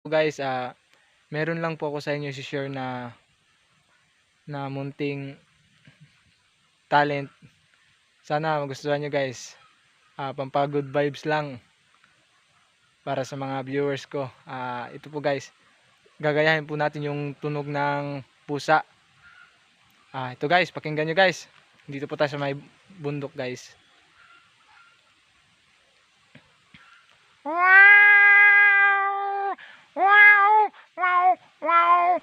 Guys, meron lang po ako sa inyo i-share na munting talent. Sana magustuhan nyo guys. Pampa-good vibes lang para sa mga viewers ko. Ito po guys, gagayahin po natin yung tunog ng pusa. Ito guys, pakinggan nyo guys. Dito po tayo sa may bundok guys. Wow! Wow! Wow! Wow!